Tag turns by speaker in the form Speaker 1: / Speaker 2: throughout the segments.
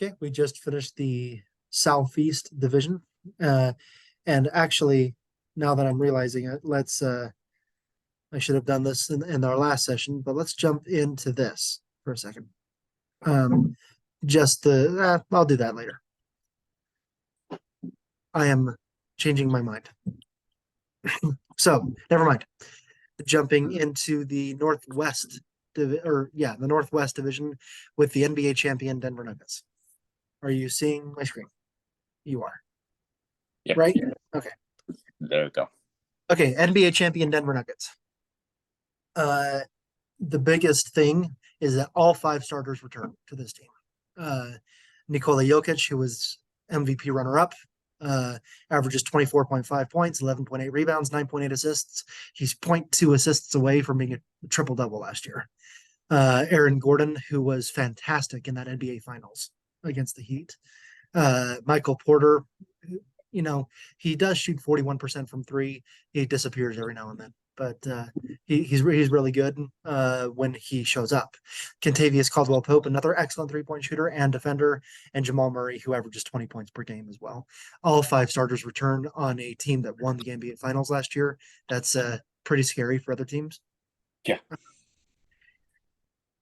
Speaker 1: Okay, we just finished the Southeast Division. Uh, and actually, now that I'm realizing it, I should have done this in our last session, but let's jump into this for a second. I'll do that later. I am changing my mind. So, never mind. Jumping into the the Northwest Division with the NBA champion Denver Nuggets. Are you seeing my screen? You are.
Speaker 2: Yep.
Speaker 1: Right? Okay.
Speaker 2: There we go.
Speaker 1: Okay, NBA champion Denver Nuggets. The biggest thing is that all 5 starters return to this team. Nikola Jokic, who was MVP runner-up, averages 24.5 points, 11.8 rebounds, 9.8 assists. He's 0.2 assists away from being a triple-double last year. Aaron Gordon, who was fantastic in that NBA Finals against the Heat. Michael Porter, he does shoot 41% from 3. He disappears every now and then, but he's really good when he shows up. Kentavious Caldwell-Pope, another excellent 3-point shooter and defender, and Jamal Murray, who averages 20 points per game as well. All 5 starters return on a team that won the NBA Finals last year. That's pretty scary for other teams.
Speaker 2: Yeah.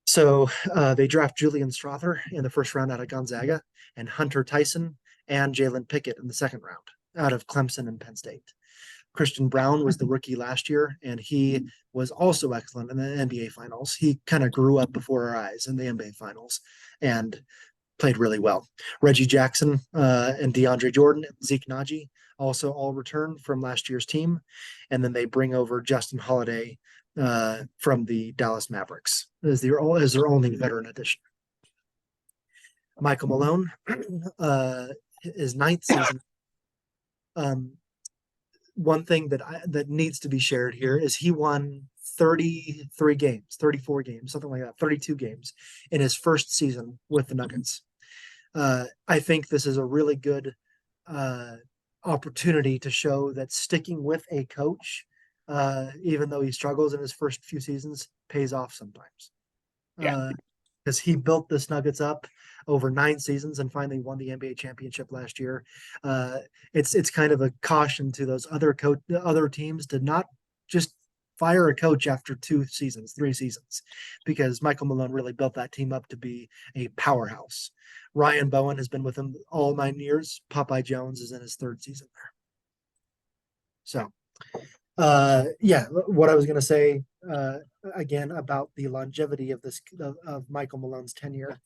Speaker 1: So they draft Julian Strawther in the first round out of Gonzaga, and Hunter Tyson and Jalen Pickett in the second round out of Clemson and Penn State. Christian Brown was the rookie last year, and he was also excellent in the NBA Finals. He kind of grew up before our eyes in the NBA Finals and played really well. Reggie Jackson and DeAndre Jordan and Zeke Naji also all returned from last year's team. And then they bring over Justin Holiday from the Dallas Mavericks as their only veteran addition. Michael Malone, his 9th season. One thing that needs to be shared here is he won 34 games, something like that, 32 games in his first season with the Nuggets. I think this is a really good opportunity to show that sticking with a coach, even though he struggles in his first few seasons, pays off sometimes.
Speaker 2: Yeah.
Speaker 1: Because he built this Nuggets up over 9 seasons and finally won the NBA championship last year. It's kind of a caution to those other teams to not just fire a coach after 3 seasons, because Michael Malone really built that team up to be a powerhouse. Ryan Bowen has been with him all 9 years. Popeye Jones is in his 3rd season there. So, what I was going to say again about the longevity of Michael Malone's tenure,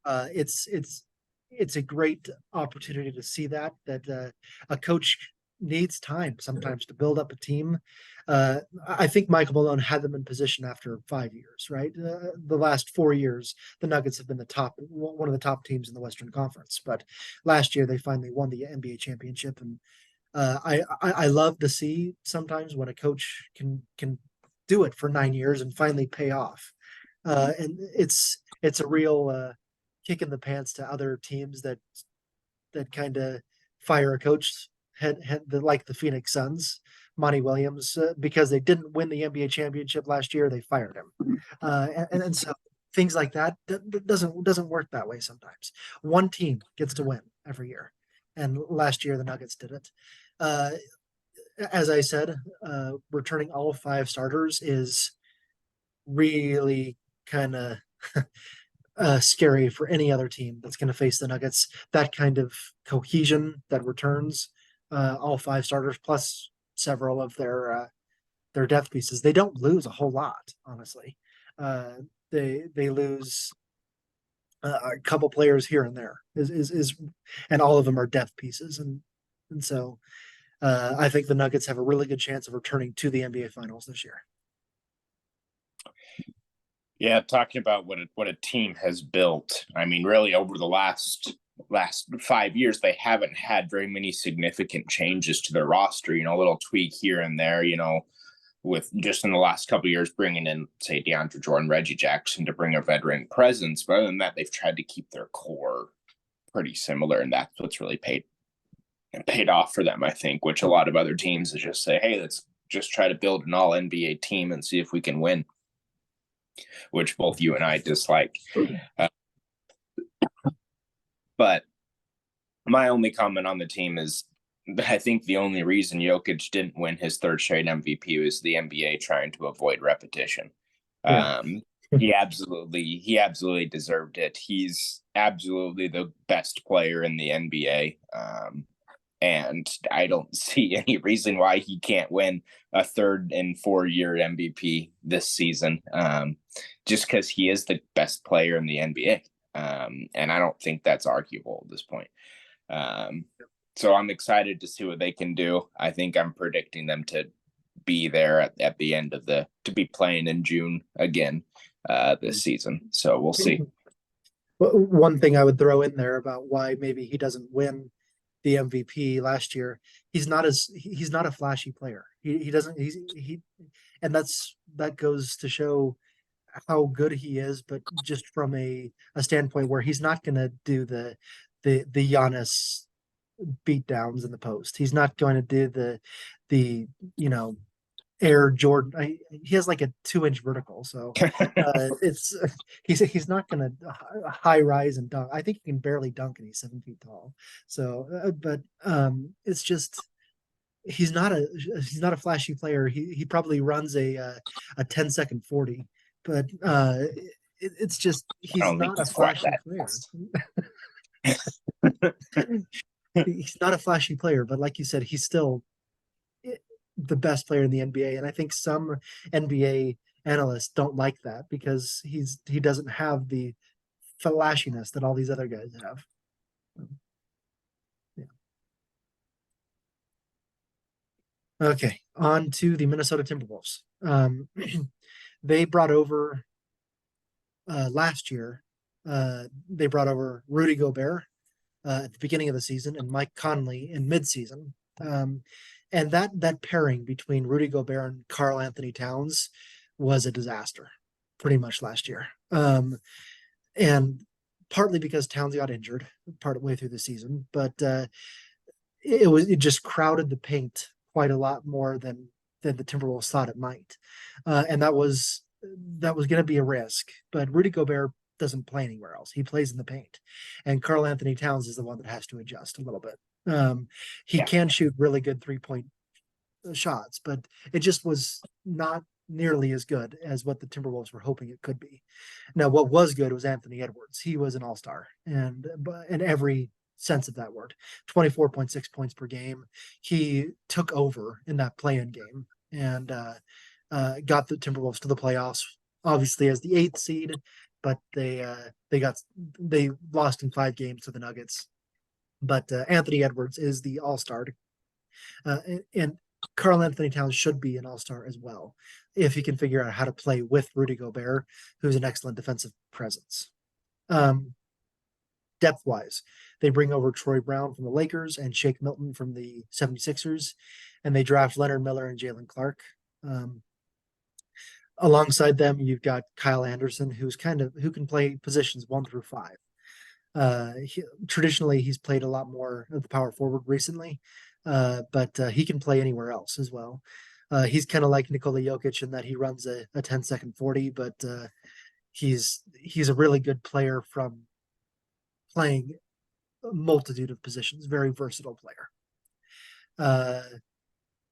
Speaker 1: it's a great opportunity to see that a coach needs time sometimes to build up a team. I think Michael Malone had them in position after 5 years, right? The last 4 years, the Nuggets have been one of the top teams in the Western Conference, but last year they finally won the NBA championship. And I love to see sometimes when a coach can do it for 9 years and finally pay off. And it's a real kick in the pants to other teams that kind of fire a coach like the Phoenix Suns, Monty Williams, because they didn't win the NBA championship last year. They fired him, and so things like that doesn't work that way sometimes. One team gets to win every year, and last year the Nuggets did it. As I said, returning all 5 starters is really kind of scary for any other team that's going to face the Nuggets. That kind of cohesion that returns all 5 starters plus several of their depth pieces. They don't lose a whole lot, honestly. They lose a couple players here and there, and all of them are depth pieces, and so I think the Nuggets have a really good chance of returning to the NBA Finals this year.
Speaker 2: Yeah, talking about what a team has built. I mean, really over the last 5 years, they haven't had very many significant changes to their roster. A little tweak here and there. With just in the last couple of years bringing in, say, DeAndre Jordan, Reggie Jackson to bring a veteran presence. But other than that, they've tried to keep their core pretty similar, and that's what's really paid off for them, I think. Which a lot of other teams is just say, hey, let's just try to build an all NBA team and see if we can win, which both you and I dislike. But my only comment on the team is I think the only reason Jokic didn't win his third straight MVP was the NBA trying to avoid repetition.
Speaker 1: Yeah.
Speaker 2: He absolutely deserved it. He's absolutely the best player in the NBA. And I don't see any reason why he can't win a third and 4 year MVP this season, just because he is the best player in the NBA. And I don't think that's arguable at this point. Um, so I'm excited to see what they can do. I think I'm predicting them to be there at the end of to be playing in June again this season. So we'll see.
Speaker 1: One thing I would throw in there about why maybe he doesn't win the MVP last year, he's not a flashy player. He doesn't he and that goes to show how good he is, but just from a standpoint where he's not going to do the Giannis beat downs in the post. He's not going to do the you know Air Jordan. He has like a 2 inch vertical, so it's he's not going to high rise and dunk. I think he can barely dunk, and he's 7 feet tall. So, but it's just he's not a flashy player. He probably runs a 10-second 40, but it's just
Speaker 2: I
Speaker 1: he's
Speaker 2: don't think
Speaker 1: not a
Speaker 2: he's quite
Speaker 1: flashy
Speaker 2: that
Speaker 1: player.
Speaker 2: fast.
Speaker 1: He's not a flashy player, but like you said, he's still the best player in the NBA. And I think some NBA analysts don't like that because he doesn't have the flashiness that all these other guys have. Yeah. Okay, on to the Minnesota Timberwolves. They brought over last year. They brought over Rudy Gobert at the beginning of the season and Mike Conley in midseason. And that pairing between Rudy Gobert and Karl Anthony Towns was a disaster, pretty much last year. And partly because Towns got injured part of way through the season, but it just crowded the paint quite a lot more than the Timberwolves thought it might, and that was going to be a risk. But Rudy Gobert doesn't play anywhere else; he plays in the paint, and Karl Anthony Towns is the one that has to adjust a little bit. He
Speaker 2: Yeah.
Speaker 1: can shoot really good 3 point shots, but it just was not nearly as good as what the Timberwolves were hoping it could be. Now, what was good was Anthony Edwards. He was an all-star, and in every sense of that word, 24.6 points per game. He took over in that play-in game and got the Timberwolves to the playoffs, obviously as the 8th seed, but they lost in 5 games to the Nuggets. But Anthony Edwards is the all-star, and Karl Anthony Towns should be an all-star as well if he can figure out how to play with Rudy Gobert, who's an excellent defensive presence. Depth-wise, they bring over Troy Brown from the Lakers and Shake Milton from the 76ers, and they draft Leonard Miller and Jalen Clark. Alongside them, you've got Kyle Anderson, who can play positions 1 through 5. Traditionally, he's played a lot more of the power forward recently, but he can play anywhere else as well. He's kind of like Nikola Jokic in that he runs a 10-second 40, but he's a really good player from playing a multitude of positions, very versatile player.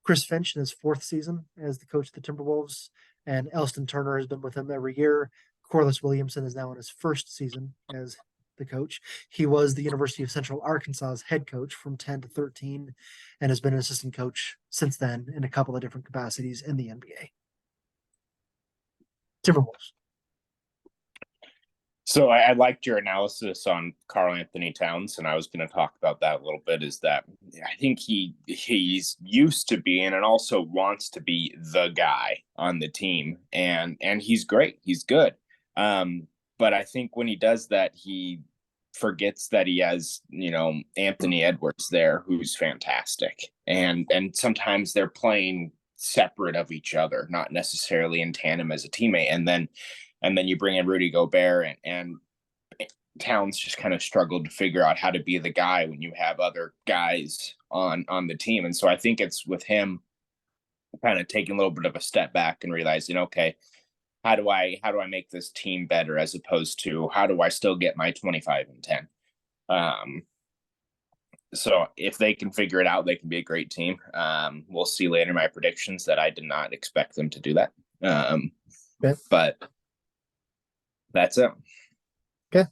Speaker 1: Chris Finch in his 4th season as the coach of the Timberwolves, and Elston Turner has been with him every year. Corliss Williamson is now in his 1st season as the coach. He was the University of Central Arkansas's head coach from 10 to 13 and has been an assistant coach since then in a couple of different capacities in the NBA. Timberwolves.
Speaker 2: So I liked your analysis on Karl Anthony Towns, and I was going to talk about that a little bit. Is that I think he's used to being and also wants to be the guy on the team, and he's great. He's good. But I think when he does that, he forgets that he has Anthony Edwards there, who's fantastic, and sometimes they're playing separate of each other, not necessarily in tandem as a teammate, and then you bring in Rudy Gobert and Towns just kind of struggled to figure out how to be the guy when you have other guys on the team. And so I think it's with him kind of taking a little bit of a step back and realizing, okay, how do I make this team better as opposed to how do I still get my 25 and 10? Um, so if they can figure it out, they can be a great team. We'll see later in my predictions that I did not expect them to do that.
Speaker 1: Okay.
Speaker 2: But that's it.
Speaker 1: Okay.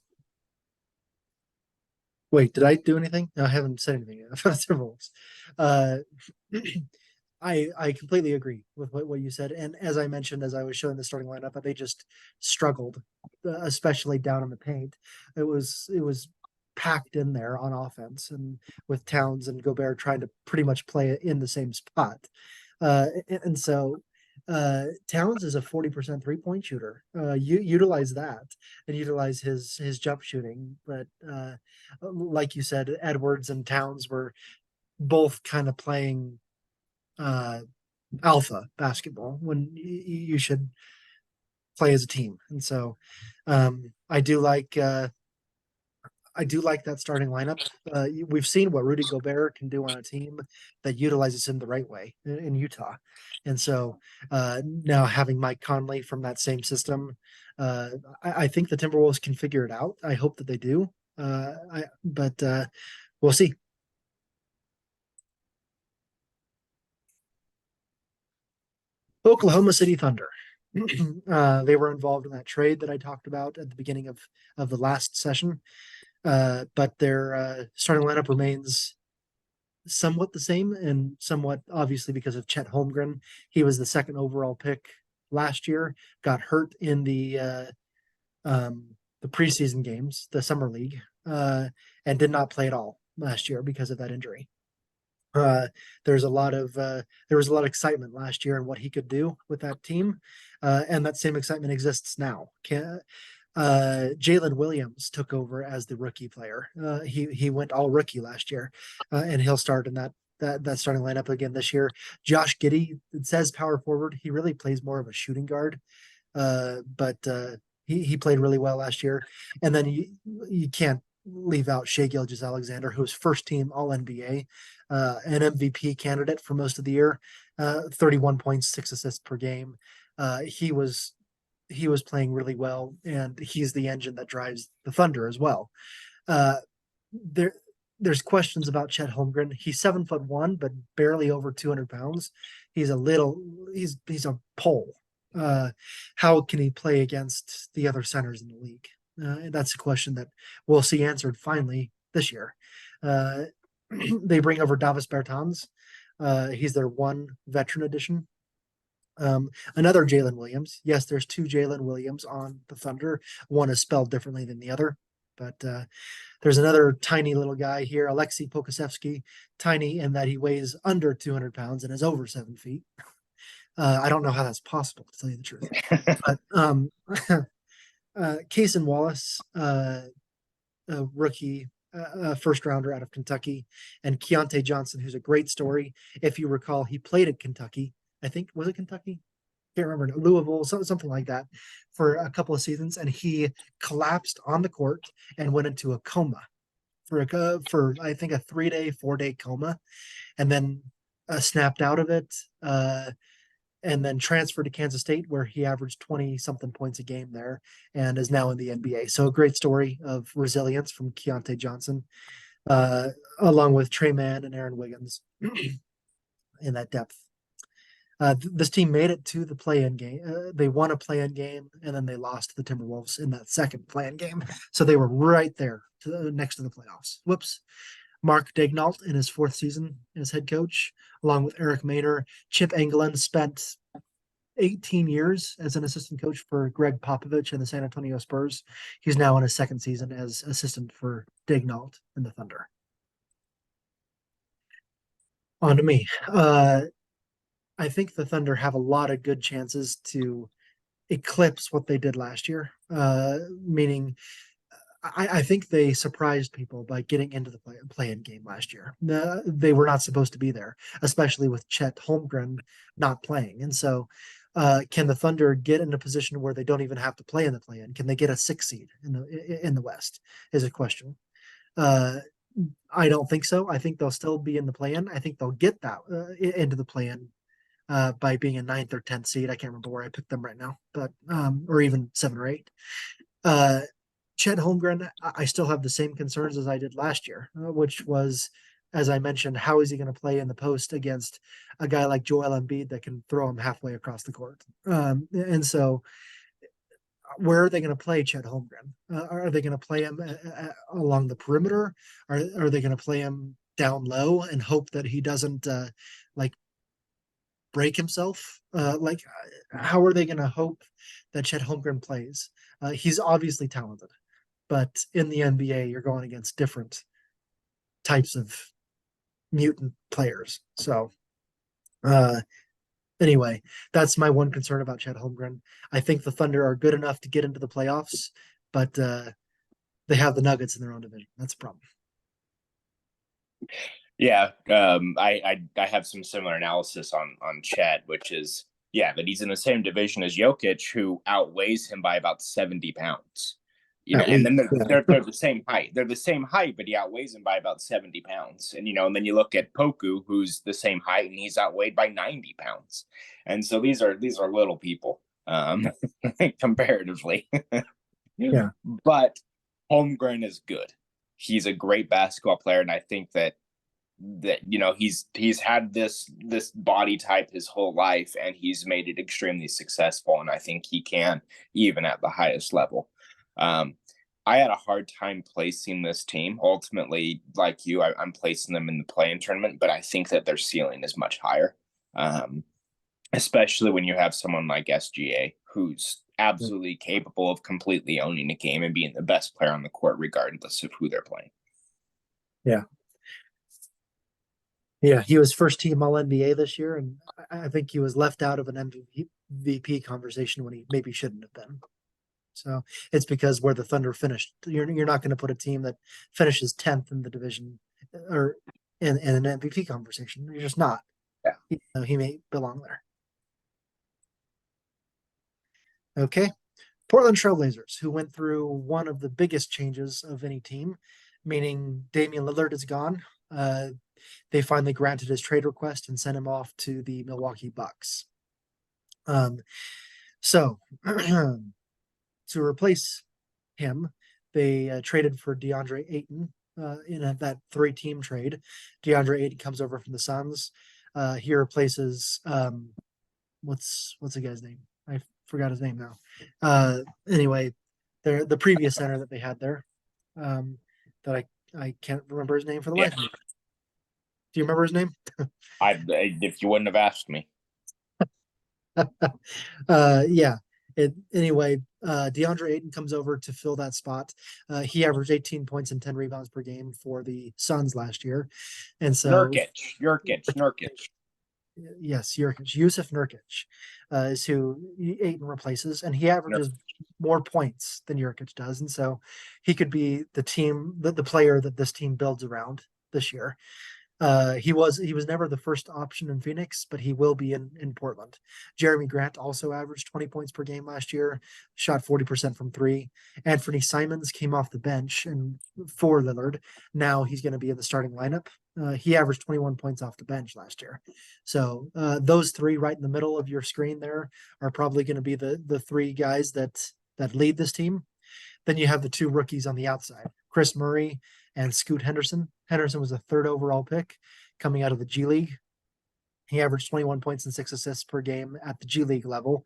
Speaker 1: Wait, did I do anything? No, I haven't said anything yet about the Timberwolves. Uh, I completely agree with what you said, and as I mentioned, as I was showing the starting lineup, that they just struggled, especially down in the paint. It was packed in there on offense, and with Towns and Gobert trying to pretty much play it in the same spot, and so Towns is a 40% 3-point shooter. You utilize that and utilize his jump shooting, but like you said, Edwards and Towns were both kind of playing uh, alpha basketball when you should play as a team. And so um, I do like that starting lineup. We've seen what Rudy Gobert can do on a team that utilizes him the right way in Utah. And so now having Mike Conley from that same system, uh, I think the Timberwolves can figure it out. I hope that they do. But we'll see. Oklahoma City Thunder. They were involved in that trade that I talked about at the beginning of the last session. But their starting lineup remains somewhat the same, and somewhat obviously because of Chet Holmgren. He was the second overall pick last year, got hurt in the preseason games, the summer league, and did not play at all last year because of that injury. Uh, there's a lot of there was a lot of excitement last year and what he could do with that team, and that same excitement exists now. Jalen Williams took over as the rookie player. He went all rookie last year, and he'll start in that starting lineup again this year. Josh Giddey, it says power forward. He really plays more of a shooting guard, but he played really well last year. And then you can't leave out Shai Gilgeous-Alexander, who was first team All NBA, an MVP candidate for most of the year, 31 points, 6 assists per game. He was playing really well, and he's the engine that drives the Thunder as well. Uh, there there's questions about Chet Holmgren. He's 7'1", but barely over 200 pounds. He's a pole. Uh, how can he play against the other centers in the league? That's a question that we'll see answered finally this year. Uh, they bring over Davis Bertans. He's their one veteran addition. Another Jalen Williams. Yes, there's two Jalen Williams on the Thunder. One is spelled differently than the other, but there's another tiny little guy here, Alexei Pokasevsky, tiny in that he weighs under 200 pounds and is over 7 feet. I don't know how that's possible, to tell you the truth. But Cason Wallace, a rookie, first rounder out of Kentucky, and Keontae Johnson, who's a great story. If you recall, he played at Kentucky. I think, was it Kentucky? Can't remember, Louisville, something like that, for a couple of seasons, and he collapsed on the court and went into a coma for I think a 3-day, 4-day coma, and then snapped out of it, and then transferred to Kansas State, where he averaged 20 something points a game there, and is now in the NBA. So a great story of resilience from Keontae Johnson, uh, along with Trey Mann and Aaron Wiggins in that depth. This team made it to the play-in game. They won a play-in game, and then they lost to the Timberwolves in that second play-in game. So they were right there next to the playoffs. Whoops. Mark Daignault in his fourth season as head coach, along with Eric Maynor. Chip Engelland spent 18 years as an assistant coach for Greg Popovich and the San Antonio Spurs. He's now in his second season as assistant for Daignault and the Thunder. On to me. I think the Thunder have a lot of good chances to eclipse what they did last year. Meaning, I think they surprised people by getting into the play-in game last year. They were not supposed to be there, especially with Chet Holmgren not playing. And so, can the Thunder get in a position where they don't even have to play in the play-in? Can they get a 6 seed in the West? Is a question. I don't think so. I think they'll still be in the play-in. I think they'll get that into the play-in by being a ninth or 10th seed. I can't remember where I picked them right now, but or even 7 or 8. Chet Holmgren, I still have the same concerns as I did last year, which was, as I mentioned, how is he going to play in the post against a guy like Joel Embiid that can throw him halfway across the court? And so, where are they going to play Chet Holmgren? Are they going to play him along the perimeter? Are they going to play him down low and hope that he doesn't like break himself? How are they going to hope that Chet Holmgren plays? He's obviously talented, but in the NBA, you're going against different types of mutant players. So, uh, anyway, that's my one concern about Chet Holmgren. I think the Thunder are good enough to get into the playoffs, but they have the Nuggets in their own division. That's a problem.
Speaker 2: Yeah, I have some similar analysis on Chet, which is that he's in the same division as Jokic, who outweighs him by about 70 pounds.
Speaker 1: At
Speaker 2: And
Speaker 1: least,
Speaker 2: then they're,
Speaker 1: yeah.
Speaker 2: they're the same height. They're the same height, but he outweighs him by about 70 pounds. And then you look at Poku, who's the same height, and he's outweighed by 90 pounds. And so these are little people, comparatively.
Speaker 1: Yeah.
Speaker 2: But Holmgren is good. He's a great basketball player, and I think that he's had this body type his whole life, and he's made it extremely successful, and I think he can even at the highest level. I had a hard time placing this team. Ultimately, like you, I'm placing them in the play-in tournament, but I think that their ceiling is much higher, especially when you have someone like SGA, who's absolutely capable of completely owning a game and being the best player on the court regardless of who they're playing.
Speaker 1: Yeah. Yeah, he was first team All NBA this year, and I think he was left out of an MVP conversation when he maybe shouldn't have been. So it's because where the Thunder finished, you're not going to put a team that finishes 10th in the division or in an MVP conversation. You're just not.
Speaker 2: Yeah.
Speaker 1: He may belong there. Okay. Portland Trailblazers, who went through one of the biggest changes of any team, meaning Damian Lillard is gone. They finally granted his trade request and sent him off to the Milwaukee Bucks. So to replace him, they traded for DeAndre Ayton in that three-team trade. DeAndre Ayton comes over from the Suns. He replaces what's the guy's name? I forgot his name now. Anyway, the previous center that they had there, that I can't remember his name for the life of me. Do you remember his name?
Speaker 2: If you wouldn't have asked me.
Speaker 1: Yeah. Anyway, DeAndre Ayton comes over to fill that spot. He averaged 18 points and 10 rebounds per game for the Suns last year. And so
Speaker 2: Nurkic.
Speaker 1: Yes, Nurkic. Yusuf Nurkic is who Ayton replaces, and he averages more points than Nurkic does. And so he could be the player that this team builds around this year. He was never the first option in Phoenix, but he will be in Portland. Jeremy Grant also averaged 20 points per game last year, shot 40% from three. Anthony Simons came off the bench and for Lillard. Now he's going to be in the starting lineup. He averaged 21 points off the bench last year. So those three right in the middle of your screen there are probably going to be the three guys that lead this team. Then you have the two rookies on the outside, Chris Murray and Scoot Henderson. Henderson was a third overall pick coming out of the G League. He averaged 21 points and 6 assists per game at the G League level.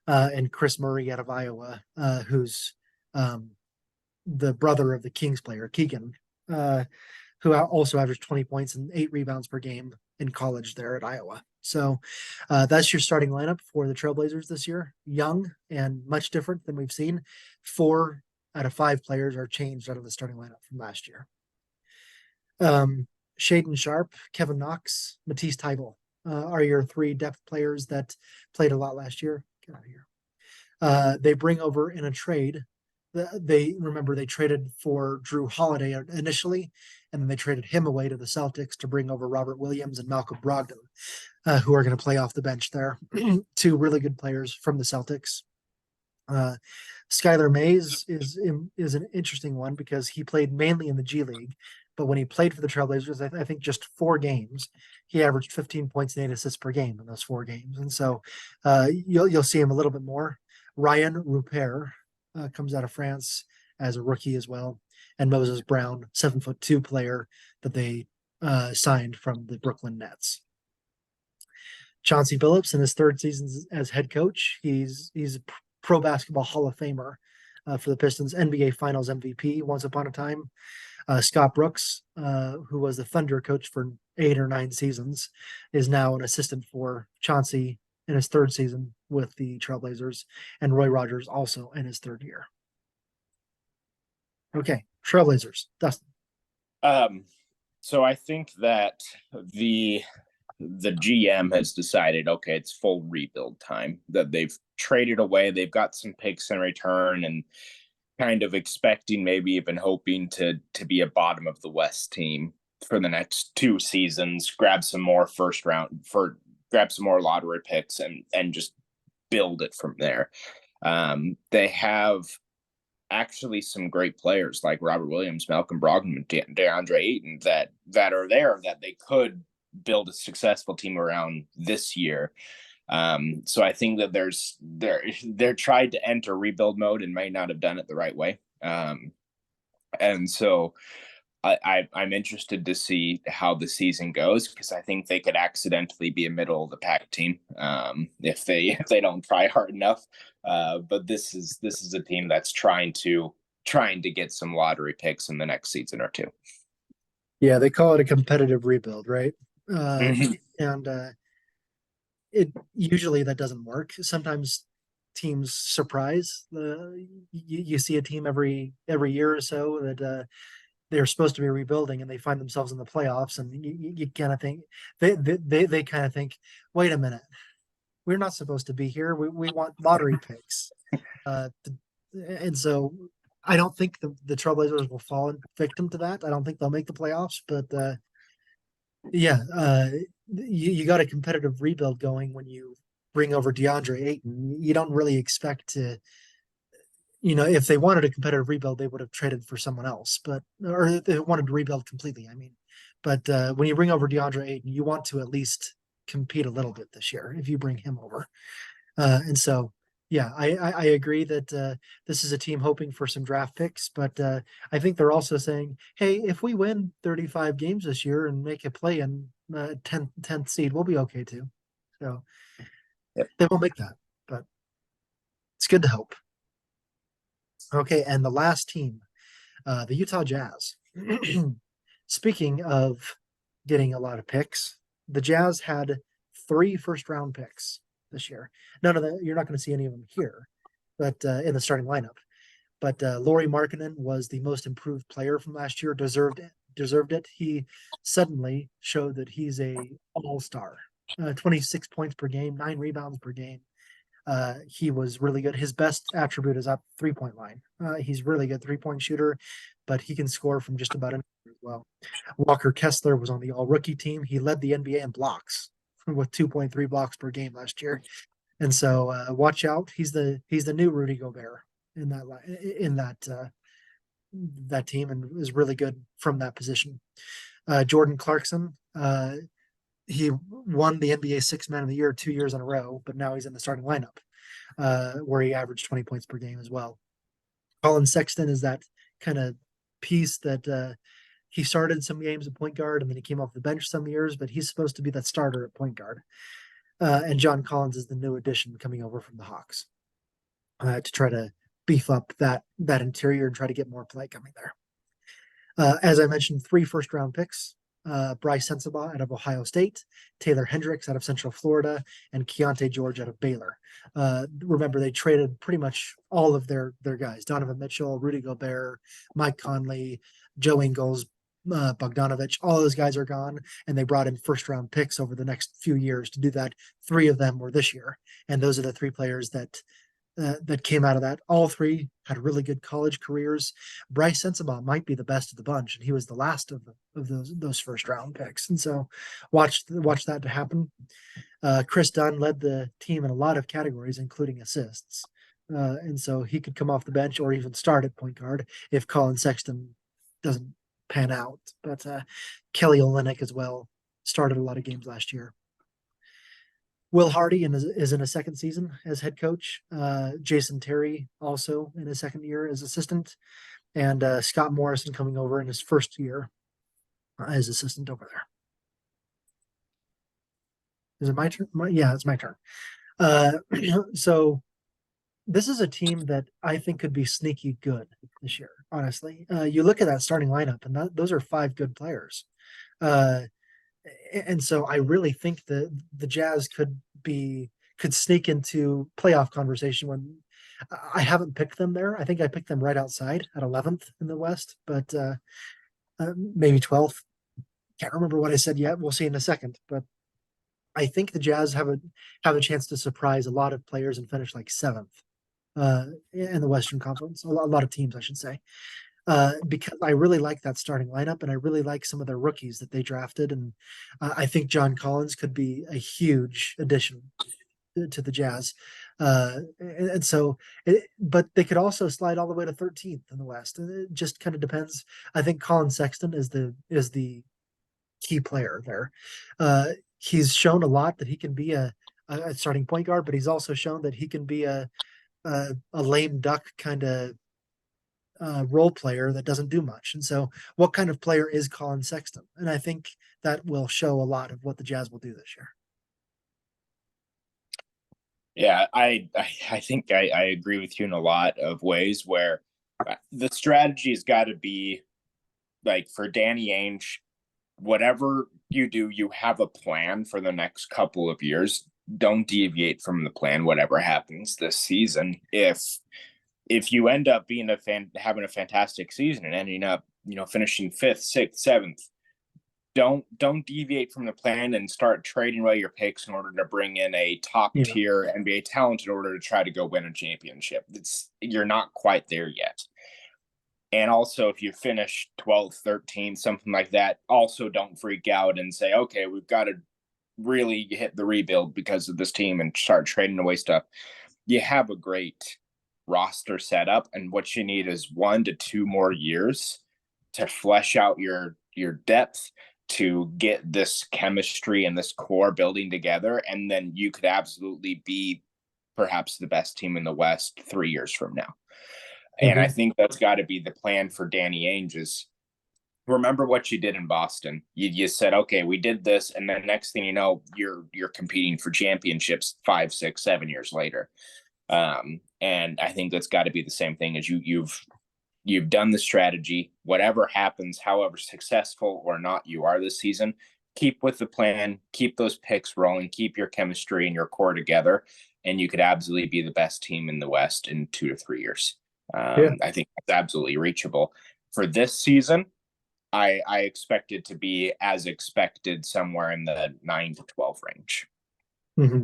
Speaker 1: And Chris Murray out of Iowa, who's the brother of the Kings player, Keegan, who also averaged 20 points and 8 rebounds per game in college there at Iowa. So that's your starting lineup for the Trailblazers this year. Young and much different than we've seen. 4 out of 5 players are changed out of the starting lineup from last year. Shaden Sharp, Kevin Knox, Matisse Thybulle are your 3 depth players that played a lot last year. Get out of here. They bring over in a trade. They traded for Drew Holiday initially, and then they traded him away to the Celtics to bring over Robert Williams and Malcolm Brogdon, who are going to play off the bench there. 2 really good players from the Celtics. Skylar Mays is an interesting one because he played mainly in the G League, but when he played for the Trailblazers, I think just 4 games, he averaged 15 points and 8 assists per game in those 4 games, and so you'll see him a little bit more. Ryan Rupert comes out of France as a rookie as well, and Moses Brown, 7'2" player that they signed from the Brooklyn Nets. Chauncey Billups in his third season as head coach. He's a pro basketball Hall of Famer for the Pistons, NBA Finals MVP once upon a time. Scott Brooks, who was the Thunder coach for 8 or 9 seasons, is now an assistant for Chauncey in his third season with the Trailblazers, and Roy Rogers also in his third year. Okay, Trailblazers, Dustin.
Speaker 2: So I think that the GM has decided, okay, it's full rebuild time, that they've traded away, they've got some picks in return, and kind of expecting, maybe even hoping to be a bottom of the West team for the next 2 seasons, grab some more grab some more lottery picks and just build it from there. They have actually some great players like Robert Williams, Malcolm Brogdon, DeAndre Ayton that are there that they could build a successful team around this year. So I think that they're trying to enter rebuild mode and may not have done it the right way. And so I'm interested to see how the season goes, because I think they could accidentally be a middle of the pack team if they don't try hard enough. But this is a team that's trying to get some lottery picks in the next season or two.
Speaker 1: Yeah, they call it a competitive rebuild, right?
Speaker 2: Mhm.
Speaker 1: And it usually that doesn't work. Sometimes teams surprise. You see a team every year or so that they're supposed to be rebuilding and they find themselves in the playoffs, and you kind of think they kind of think, wait a minute, we're not supposed to be here. We want lottery picks, uh, and so I don't think the Trailblazers will fall victim to that. I don't think they'll make the playoffs, but yeah, you got a competitive rebuild going when you bring over DeAndre Ayton. You don't really expect to, if they wanted a competitive rebuild, they would have traded for someone else, or if they wanted to rebuild completely. I mean, but when you bring over DeAndre Ayton, you want to at least compete a little bit this year if you bring him over. And so, yeah, I agree that this is a team hoping for some draft picks, but I think they're also saying, hey, if we win 35 games this year and make a play in 10th seed, we'll be okay too. So
Speaker 2: Yep.
Speaker 1: they won't make that, but it's good to hope. Okay, and the last team, the Utah Jazz. Speaking of getting a lot of picks, the Jazz had 3 first-round picks this year. None of them, you're not going to see any of them here, but in the starting lineup. But Lauri Markkanen was the most improved player from last year. Deserved it. He suddenly showed that he's a all-star. 26 points per game, 9 rebounds per game. He was really good. His best attribute is at 3-point line. He's really good 3-point shooter, but he can score from just about anywhere as well. Walker Kessler was on the all rookie team. He led the NBA in blocks with 2.3 blocks per game last year. And so watch out. He's the new Rudy Gobert in that team, and is really good from that position. Jordan Clarkson, he won the NBA Six Man of the Year 2 years in a row, but now he's in the starting lineup, where he averaged 20 points per game as well. Colin Sexton is that kind of piece that he started some games at point guard and then he came off the bench some years, but he's supposed to be that starter at point guard. And John Collins is the new addition coming over from the Hawks to try to beef up that interior and try to get more play coming there. As I mentioned, 3 first-round picks. Bryce Sensabaugh out of Ohio State, Taylor Hendricks out of Central Florida, and Keontae George out of Baylor. Remember, they traded pretty much all of their guys: Donovan Mitchell, Rudy Gobert, Mike Conley, Joe Ingles, Bogdanovich. All those guys are gone, and they brought in first-round picks over the next few years to do that. 3 of them were this year, and those are the 3 players that came out of that. All 3 had really good college careers. Bryce Sensabaugh might be the best of the bunch, and he was the last of those first-round picks. And so, watch that to happen. Chris Dunn led the team in a lot of categories, including assists. And so he could come off the bench or even start at point guard if Colin Sexton doesn't pan out. But Kelly Olynyk as well started a lot of games last year. Will Hardy is in a second season as head coach. Jason Terry also in his second year as assistant, and Scott Morrison coming over in his first year as assistant over there. Is it my turn? Yeah, it's my turn. Uh, so this is a team that I think could be sneaky good this year. Honestly, you look at that starting lineup, and those are five good players. Uh, and so I really think that the Jazz could sneak into playoff conversation when I haven't picked them there. I think I picked them right outside at 11th in the West, but maybe 12th. Can't remember what I said yet. We'll see in a second. But I think the Jazz have a chance to surprise a lot of players and finish like seventh in the Western Conference. A lot of teams, I should say, because I really like that starting lineup and I really like some of their rookies that they drafted, and I think John Collins could be a huge addition to the Jazz. And so, but they could also slide all the way to 13th in the West. It just kind of depends. I think Colin Sexton is the key player there. He's shown a lot that he can be a starting point guard, but he's also shown that he can be a lame duck kind of role player that doesn't do much. And so, what kind of player is Colin Sexton? And I think that will show a lot of what the Jazz will do this year.
Speaker 2: Yeah, I think I agree with you in a lot of ways where the strategy has got to be like for Danny Ainge, whatever you do, you have a plan for the next couple of years. Don't deviate from the plan, whatever happens this season. If you end up being having a fantastic season and ending up, finishing fifth, sixth, seventh, don't deviate from the plan and start trading away your picks in order to bring in a top
Speaker 1: Yeah.
Speaker 2: tier NBA talent in order to try to go win a championship. You're not quite there yet. And also, if you finish 12th, 13th, something like that, also don't freak out and say, okay, we've got to really hit the rebuild because of this team and start trading away stuff. You have a great roster set up, and what you need is 1 to 2 more years to flesh out your depth, to get this chemistry and this core building together, and then you could absolutely be perhaps the best team in the West 3 years from now. And I think that's got to be the plan for Danny Ainge is remember what you did in Boston. You said, okay, we did this, and then next thing you know, you're competing for championships 5, 6, 7 years later. And I think that's got to be the same thing as you've done the strategy. Whatever happens, however successful or not you are this season, keep with the plan, keep those picks rolling, keep your chemistry and your core together, and you could absolutely be the best team in the West in 2 to 3 years. I think that's absolutely reachable. For this season, I expect it to be as expected, somewhere in the 9 to 12 range.
Speaker 1: Mm-hmm.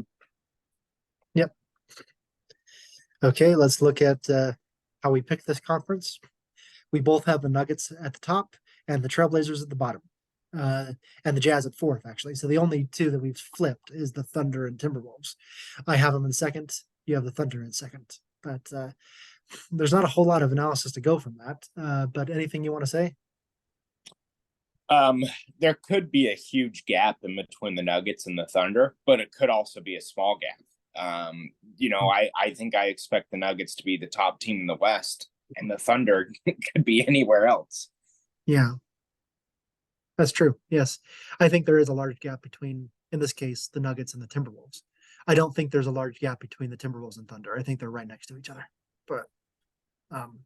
Speaker 1: Yep. Okay, let's look at how we pick this conference. We both have the Nuggets at the top and the Trailblazers at the bottom, and the Jazz at fourth, actually. So the only two that we've flipped is the Thunder and Timberwolves. I have them in second. You have the Thunder in second. But there's not a whole lot of analysis to go from that. But anything you want to say?
Speaker 2: There could be a huge gap in between the Nuggets and the Thunder, but it could also be a small gap. I think I expect the Nuggets to be the top team in the West, and the Thunder could be anywhere else.
Speaker 1: Yeah, that's true. Yes. I think there is a large gap between, in this case, the Nuggets and the Timberwolves. I don't think there's a large gap between the Timberwolves and Thunder. I think they're right next to each other. But um,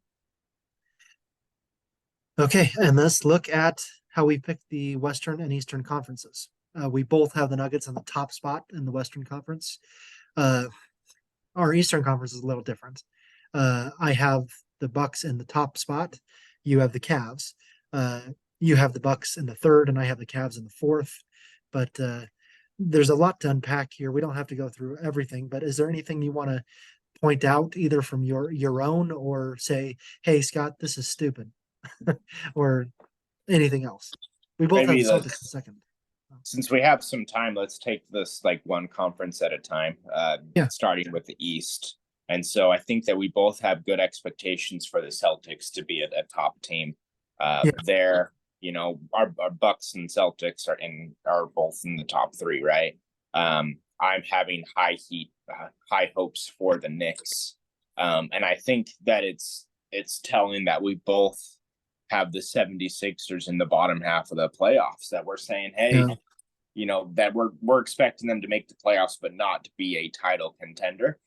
Speaker 1: okay, and let's look at how we pick the Western and Eastern conferences. We both have the Nuggets on the top spot in the Western Conference. Our Eastern Conference is a little different. I have the Bucks in the top spot. You have the Cavs. You have the Bucks in the third, and I have the Cavs in the fourth. But there's a lot to unpack here. We don't have to go through everything. But is there anything you want to point out, either from your own, or say, "Hey, Scott, this is stupid," or anything else? We both have
Speaker 2: Maybe
Speaker 1: Celtics in second.
Speaker 2: since we have some time, let's take this like one conference at a time,
Speaker 1: Yeah.
Speaker 2: starting with the East. And so I think that we both have good expectations for the Celtics to be a top team.
Speaker 1: Yeah.
Speaker 2: There, our Bucks and Celtics are both in the top three, right? I'm having high hopes for the Knicks. And I think that it's telling that we both have the 76ers in the bottom half of the playoffs, that we're saying, hey,
Speaker 1: Yeah.
Speaker 2: that we're expecting them to make the playoffs, but not to be a title contender.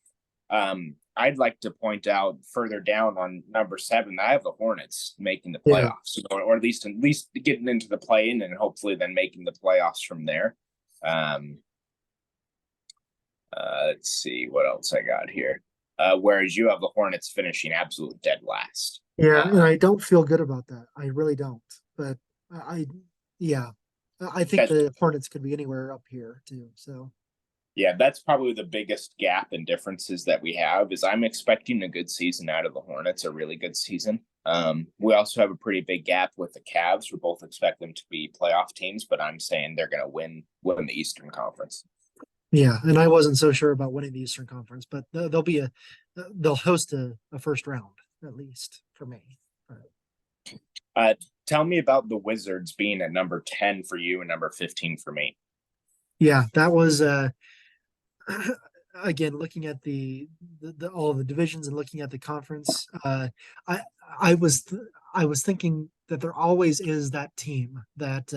Speaker 2: I'd like to point out further down on number 7, I have the Hornets making the
Speaker 1: Yeah.
Speaker 2: playoffs, or at least getting into the play-in, and hopefully then making the playoffs from there. Um, let's see what else I got here. Whereas you have the Hornets finishing absolute dead last.
Speaker 1: Yeah. And I don't feel good about that. I really don't. But I, yeah, I think
Speaker 2: That's
Speaker 1: the Hornets could be anywhere up here too. So
Speaker 2: Yeah, that's probably the biggest gap and differences that we have. Is I'm expecting a good season out of the Hornets, a really good season. We also have a pretty big gap with the Cavs. We both expect them to be playoff teams, but I'm saying they're going to win the Eastern Conference.
Speaker 1: yeah, and I wasn't so sure about winning the Eastern Conference, but they'll host a first round at least for me.
Speaker 2: Uh, Tell me about the Wizards being at number 10 for you and number 15 for me.
Speaker 1: Yeah, that was again looking at the all the divisions and looking at the conference. I I was I was thinking that there always is that team that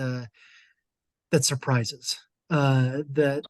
Speaker 1: surprises. That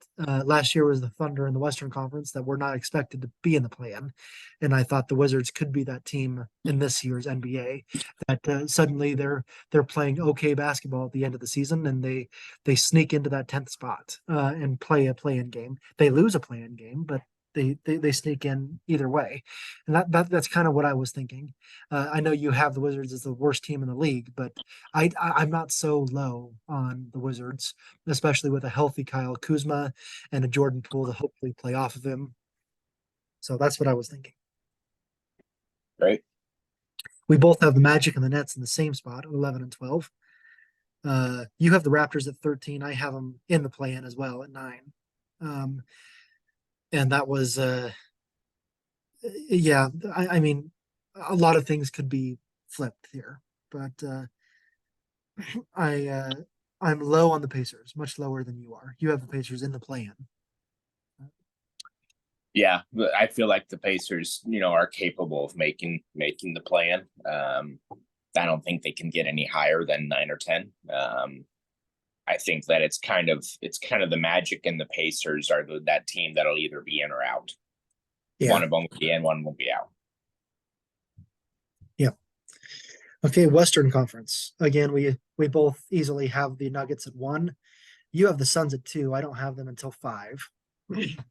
Speaker 1: last year was the Thunder in the Western Conference that were not expected to be in the play-in, and I thought the Wizards could be that team in this year's NBA. That suddenly they're playing okay basketball at the end of the season, and they sneak into that 10th spot and play a play-in game. They lose a play-in game, but they sneak in either way, and that's kind of what I was thinking. I know you have the Wizards as the worst team in the league, but I'm not so low on the Wizards, especially with a healthy Kyle Kuzma and a Jordan Poole to hopefully play off of him. So that's what I was thinking.
Speaker 2: Right?
Speaker 1: We both have the Magic and the Nets in the same spot, 11 and 12. You have the Raptors at 13. I have them in the play-in as well at 9. Um, and that was, yeah, I mean, a lot of things could be flipped here, but I, I'm low on the Pacers, much lower than you are. You have the Pacers in the play-in.
Speaker 2: Yeah, I feel like the Pacers, are capable of making the plan. I don't think they can get any higher than 9 or 10. I think that it's kind of the Magic and the Pacers are that team that'll either be in or out.
Speaker 1: Yeah.
Speaker 2: One of them will be in, one will be out.
Speaker 1: Yeah. Okay, Western Conference. Again, we both easily have the Nuggets at 1. You have the Suns at 2. I don't have them until 5.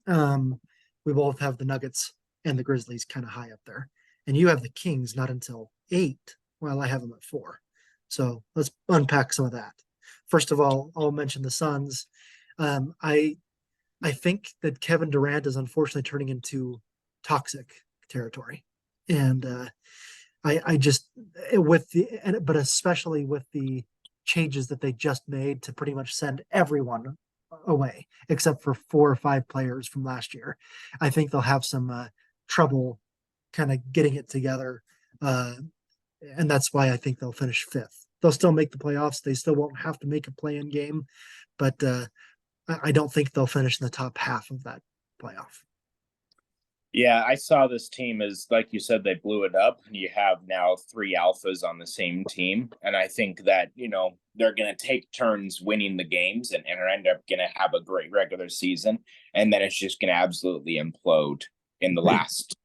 Speaker 1: Um, we both have the Nuggets and the Grizzlies kind of high up there. And you have the Kings not until 8, while I have them at 4. So let's unpack some of that. First of all, I'll mention the Suns. Um, I I think that Kevin Durant is unfortunately turning into toxic territory. And I just with but especially with the changes that they just made to pretty much send everyone away except for 4 or 5 players from last year. I think they'll have some trouble kind of getting it together, uh, and that's why I think they'll finish 5th. They'll still make the playoffs. They still won't have to make a play-in game, but I don't think they'll finish in the top half of that playoff.
Speaker 2: Yeah, I saw this team as, like you said, they blew it up. You have now 3 alphas on the same team. And I think that, they're going to take turns winning the games and end up going to have a great regular season. And then it's just going to absolutely implode in the last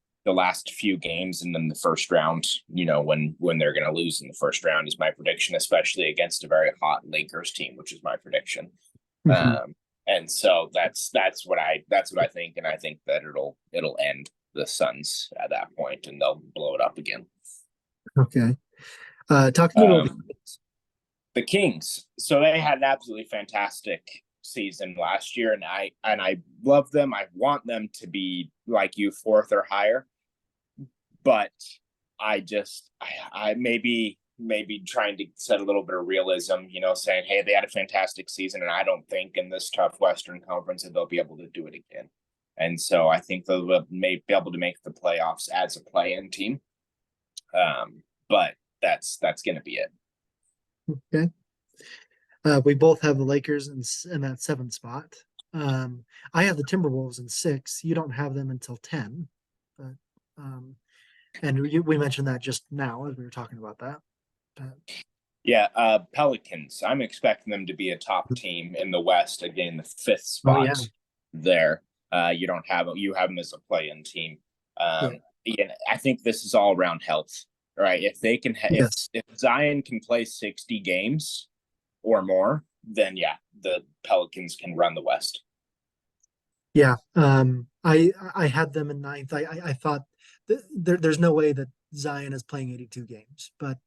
Speaker 2: few games. And then the first round, when they're going to lose in the first round is my prediction, especially against a very hot Lakers team, which is my prediction.
Speaker 1: Mhm.
Speaker 2: And so that's what I think, and I think that it'll end the Suns at that point, and they'll blow it up again.
Speaker 1: Okay. Talking about
Speaker 2: Um, the Kings, so they had an absolutely fantastic season last year, and I love them. I want them to be like you, 4th or higher, but I maybe trying to set a little bit of realism, saying, hey, they had a fantastic season, and I don't think in this tough Western Conference that they'll be able to do it again. And so I think they'll may be able to make the playoffs as a play-in team. But that's going to be it.
Speaker 1: okay. We both have the Lakers in that 7th spot. I have the Timberwolves in 6. You don't have them until 10, but and we mentioned that just now as we were talking about that. But,
Speaker 2: Yeah, Pelicans. I'm expecting them to be a top team in the West, again, the fifth
Speaker 1: oh yeah,
Speaker 2: spot there. You don't have you have them as a play-in team.
Speaker 1: yeah,
Speaker 2: Yeah, I think this is all around health, right? If they can,
Speaker 1: yes,
Speaker 2: if Zion can play 60 games or more, then yeah, the Pelicans can run the West.
Speaker 1: yeah. I had them in ninth. I thought there's no way that Zion is playing 82 games, but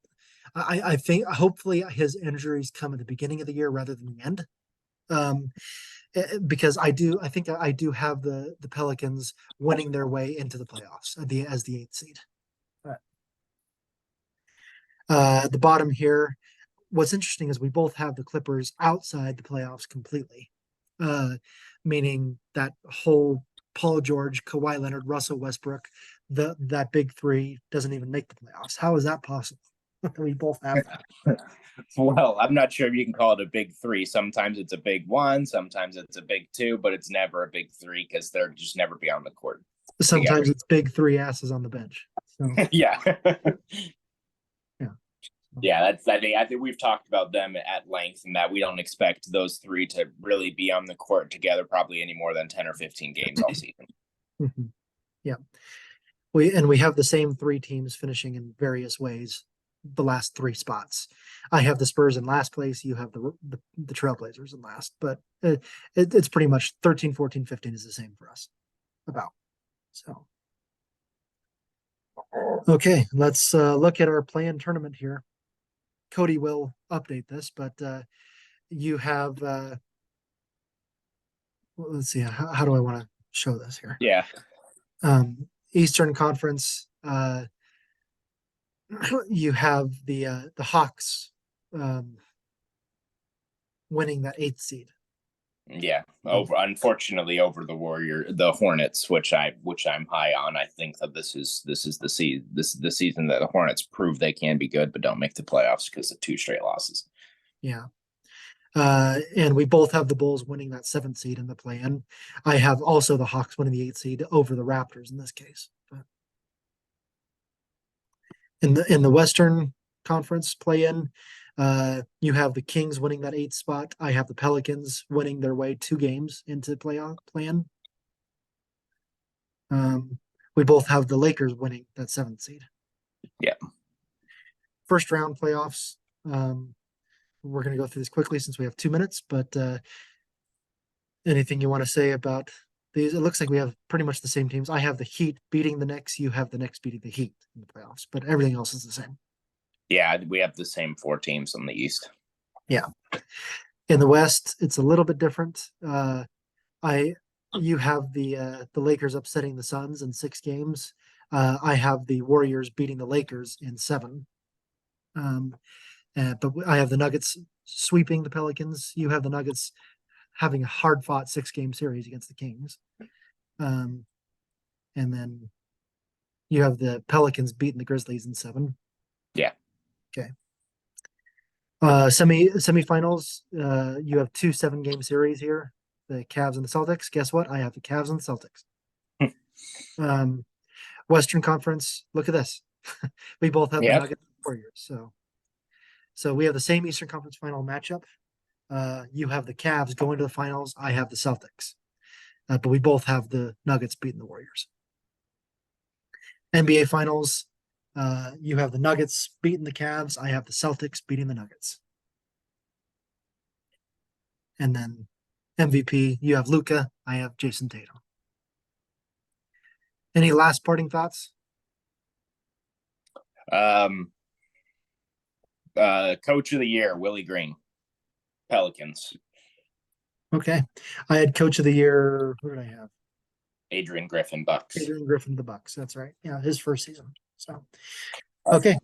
Speaker 1: I think hopefully his injuries come at the beginning of the year rather than the end. Um, because I think I do have the Pelicans winning their way into the playoffs at the as the 8th seed. At the bottom here, what's interesting is we both have the Clippers outside the playoffs completely, uh, meaning that whole Paul George, Kawhi Leonard, Russell Westbrook, that big three doesn't even make the playoffs. How is that possible? We both have that.
Speaker 2: Well, I'm not sure if you can call it a big three. Sometimes it's a big one, sometimes it's a big two, but it's never a big three because they're just never be on the court
Speaker 1: Sometimes
Speaker 2: together.
Speaker 1: it's big three asses on the bench. So
Speaker 2: Yeah.
Speaker 1: yeah. So,
Speaker 2: Yeah, that's I think we've talked about them at length and that we don't expect those three to really be on the court together probably any more than 10 or 15 games all season.
Speaker 1: mhm. Yeah. We have the same three teams finishing in various ways the last three spots. I have the Spurs in last place. You have the Trailblazers in last, but it's pretty much 13, 14, 15 is the same for us. About so. Okay, let's look at our play-in tournament here. Cody will update this, but you have. Let's see. How do I want to show this here?
Speaker 2: Yeah.
Speaker 1: Eastern Conference. You have the Hawks winning that 8th seed.
Speaker 2: Yeah. Over unfortunately over the Hornets, which I'm high on. I think that this is the season that the Hornets prove they can be good but don't make the playoffs because of two straight losses.
Speaker 1: Yeah. And we both have the Bulls winning that 7th seed in the play-in. I have also the Hawks winning the 8th seed over the Raptors in this case. But in the Western Conference play-in, you have the Kings winning that 8th spot. I have the Pelicans winning their way 2 games into playoff play-in. We both have the Lakers winning that 7th seed.
Speaker 2: Yeah.
Speaker 1: First round playoffs. We're going to go through this quickly since we have 2 minutes, but anything you want to say about these? It looks like we have pretty much the same teams. I have the Heat beating the Knicks. You have the Knicks beating the Heat in the playoffs, but everything else is the same.
Speaker 2: Yeah, we have the same four teams on the East.
Speaker 1: Yeah. In the West, it's a little bit different. I you have the Lakers upsetting the Suns in 6 games. I have the Warriors beating the Lakers in 7. But I have the Nuggets sweeping the Pelicans. You have the Nuggets having a hard fought 6 game series against the Kings. And then you have the Pelicans beating the Grizzlies in 7.
Speaker 2: Yeah.
Speaker 1: Okay. Semifinals, you have 2 7 game series here. The Cavs and the Celtics. Guess what? I have the Cavs and the Celtics. Western Conference, look at this. We both have the
Speaker 2: Yep.
Speaker 1: Nuggets and Warriors. So we have the same Eastern Conference final matchup. You have the Cavs going to the finals. I have the Celtics. But we both have the Nuggets beating the Warriors. NBA Finals, you have the Nuggets beating the Cavs. I have the Celtics beating the Nuggets. And then MVP, you have Luka. I have Jason Tatum. Any last parting thoughts?
Speaker 2: Coach of the year, Willie Green, Pelicans.
Speaker 1: Okay. I had Coach of the Year. Who did I have?
Speaker 2: Adrian Griffin, Bucks.
Speaker 1: Adrian Griffin, the Bucks. That's right. Yeah, his first season. So, okay.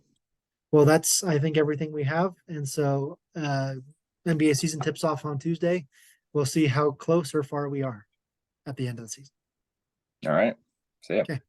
Speaker 1: Well, that's I think everything we have, and so NBA season tips off on Tuesday. We'll see how close or far we are at the end of the season.
Speaker 2: All right. See ya.
Speaker 1: Okay.